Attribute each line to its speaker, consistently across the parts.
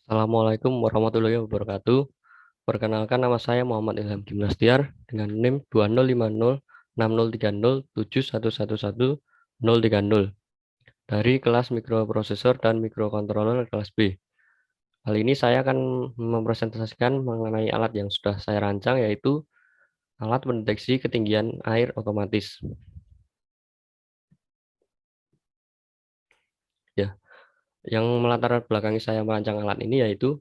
Speaker 1: Assalamualaikum warahmatullahi wabarakatuh. Perkenalkan, nama saya Muhammad Ilham Gimnastiar dengan NIM 2050603071111030 dari kelas mikroprosesor dan mikrokontroler kelas B. Kali ini saya akan mempresentasikan mengenai alat yang sudah saya rancang, yaitu alat pendeteksi ketinggian air otomatis. Ya, yang melatar belakangi saya merancang alat ini yaitu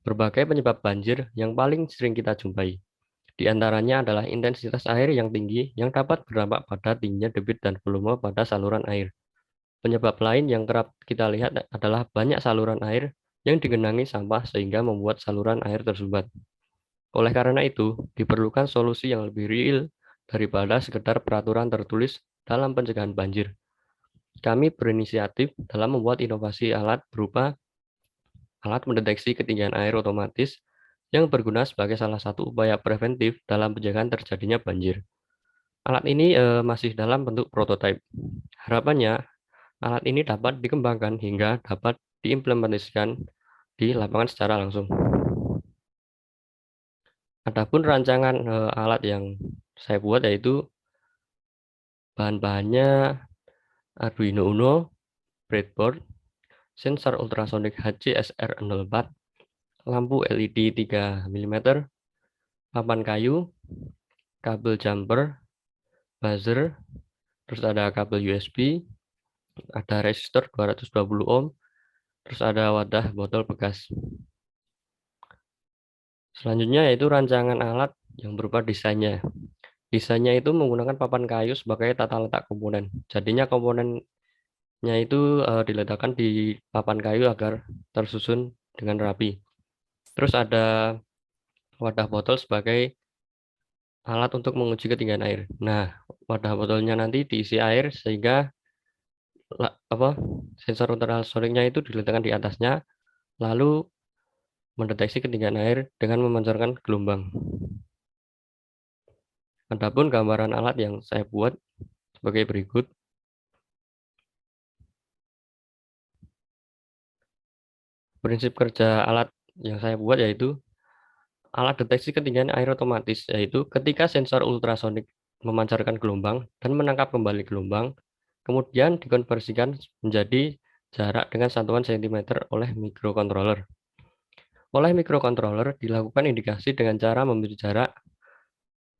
Speaker 1: berbagai penyebab banjir yang paling sering kita jumpai. Di antaranya adalah intensitas air yang tinggi yang dapat berdampak pada tingginya debit dan volume pada saluran air. Penyebab lain yang kerap kita lihat adalah banyak saluran air yang digenangi sampah sehingga membuat saluran air tersumbat. Oleh karena itu, diperlukan solusi yang lebih real daripada sekedar peraturan tertulis dalam pencegahan banjir. Kami berinisiatif dalam membuat inovasi alat berupa alat mendeteksi ketinggian air otomatis yang berguna sebagai salah satu upaya preventif dalam pencegahan terjadinya banjir. Alat ini masih dalam bentuk prototipe. Harapannya, alat ini dapat dikembangkan hingga dapat diimplementasikan di lapangan secara langsung. Adapun rancangan alat yang saya buat yaitu bahan-bahannya Arduino Uno, breadboard, sensor ultrasonic HCSR04, lampu LED 3 mm, papan kayu, kabel jumper, buzzer, terus ada kabel USB, ada resistor 220 ohm, terus ada wadah botol bekas. Selanjutnya yaitu rancangan alat yang berupa desainnya. Desainnya itu menggunakan papan kayu sebagai tata letak komponen. Jadinya komponennya itu diletakkan di papan kayu agar tersusun dengan rapi. Terus ada wadah botol sebagai alat untuk menguji ketinggian air. Nah, wadah botolnya nanti diisi air sehingga sensor ultrasoniknya itu diletakkan di atasnya, lalu mendeteksi ketinggian air dengan memancarkan gelombang. Adapun gambaran alat yang saya buat sebagai berikut. Prinsip kerja alat yang saya buat yaitu alat deteksi ketinggian air otomatis, yaitu ketika sensor ultrasonik memancarkan gelombang dan menangkap kembali gelombang, kemudian dikonversikan menjadi jarak dengan satuan cm oleh mikrokontroler. Oleh mikrokontroler dilakukan indikasi dengan cara memberi jarak.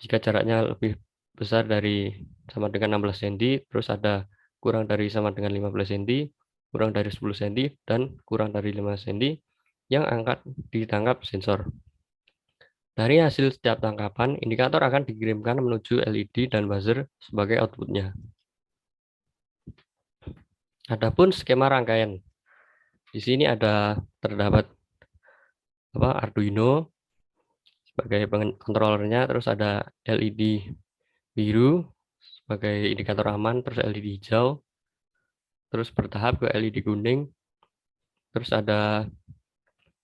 Speaker 1: Jika jaraknya lebih besar dari sama dengan 16 cm, terus ada kurang dari sama dengan 15 cm, kurang dari 10 cm, dan kurang dari 5 cm yang ditangkap sensor. Dari hasil setiap tangkapan, indikator akan dikirimkan menuju LED dan buzzer sebagai outputnya. Adapun skema rangkaian, di sini terdapat Arduino sebagai kontrolernya, terus ada LED biru sebagai indikator aman, terus LED hijau, terus bertahap ke LED kuning, terus ada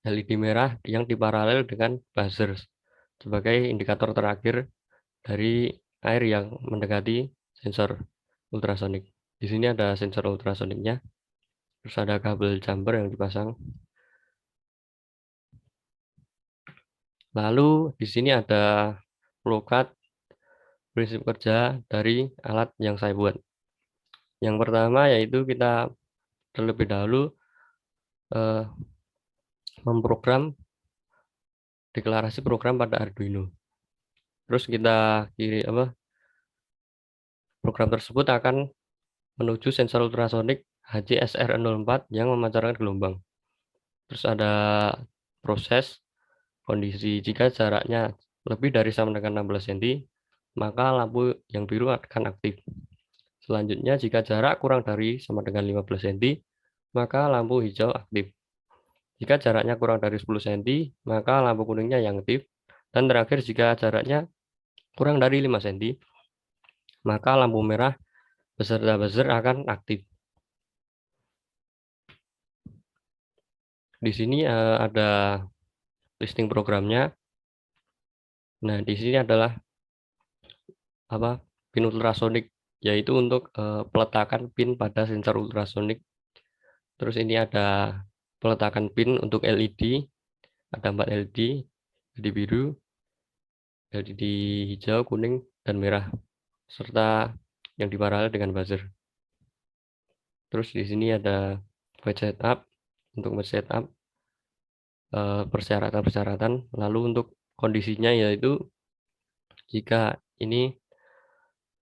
Speaker 1: LED merah yang diparalel dengan buzzer sebagai indikator terakhir dari air yang mendekati sensor ultrasonik. Di sini ada sensor ultrasoniknya, terus ada kabel jumper yang dipasang. Lalu di sini ada flowchart prinsip kerja dari alat yang saya buat. Yang pertama yaitu kita terlebih dahulu memprogram deklarasi program pada Arduino. Terus kita program tersebut akan menuju sensor ultrasonik HCSR04 yang memancarkan gelombang. Terus ada proses kondisi jika jaraknya lebih dari sama dengan 16 cm, maka lampu yang biru akan aktif. Selanjutnya, jika jarak kurang dari sama dengan 15 cm, maka lampu hijau aktif. Jika jaraknya kurang dari 10 cm, maka lampu kuningnya yang aktif. Dan terakhir, jika jaraknya kurang dari 5 cm, maka lampu merah beserta buzzer akan aktif. Di sini ada listing programnya. Nah, di sini adalah pin ultrasonik, yaitu untuk peletakan pin pada sensor ultrasonik. Terus ini ada peletakan pin untuk LED, ada 4 LED, LED biru, LED hijau, kuning, dan merah, serta yang diparalel dengan buzzer. Terus di sini ada void setup untuk setup persyaratan-persyaratan. Lalu untuk kondisinya yaitu jika ini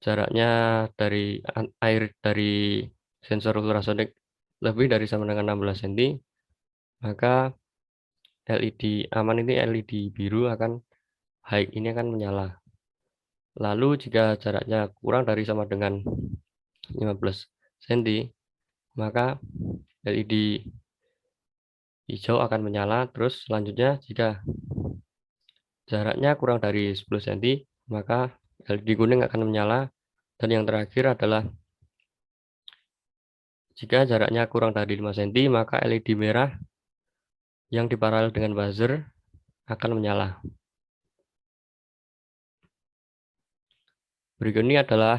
Speaker 1: jaraknya dari air dari sensor ultrasonic lebih dari sama dengan 16 cm, maka LED aman ini LED biru akan high ini akan menyala. Lalu jika jaraknya kurang dari sama dengan 15 cm, maka LED hijau akan menyala. Terus selanjutnya jika jaraknya kurang dari 10 cm, maka LED kuning akan menyala. Dan yang terakhir adalah jika jaraknya kurang dari 5 cm, maka LED merah yang diparalel dengan buzzer akan menyala. Berikut ini adalah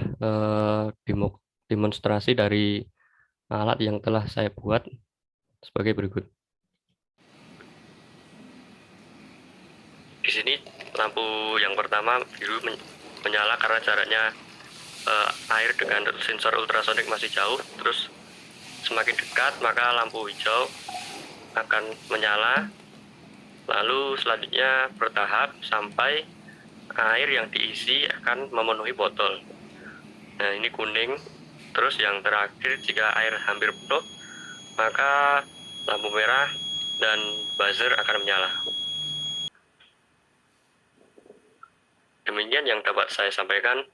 Speaker 1: demonstrasi dari alat yang telah saya buat sebagai berikut. Di sini lampu yang pertama biru menyala karena jaraknya air dengan sensor ultrasonik masih jauh. Terus semakin dekat maka lampu hijau akan menyala. Lalu selanjutnya bertahap sampai air yang diisi akan memenuhi botol. Nah, ini kuning. Terus yang terakhir jika air hampir penuh, maka lampu merah dan buzzer akan menyala. Demikian yang dapat saya sampaikan.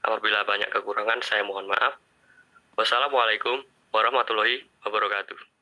Speaker 1: Apabila banyak kekurangan, saya mohon maaf. Wassalamualaikum warahmatullahi wabarakatuh.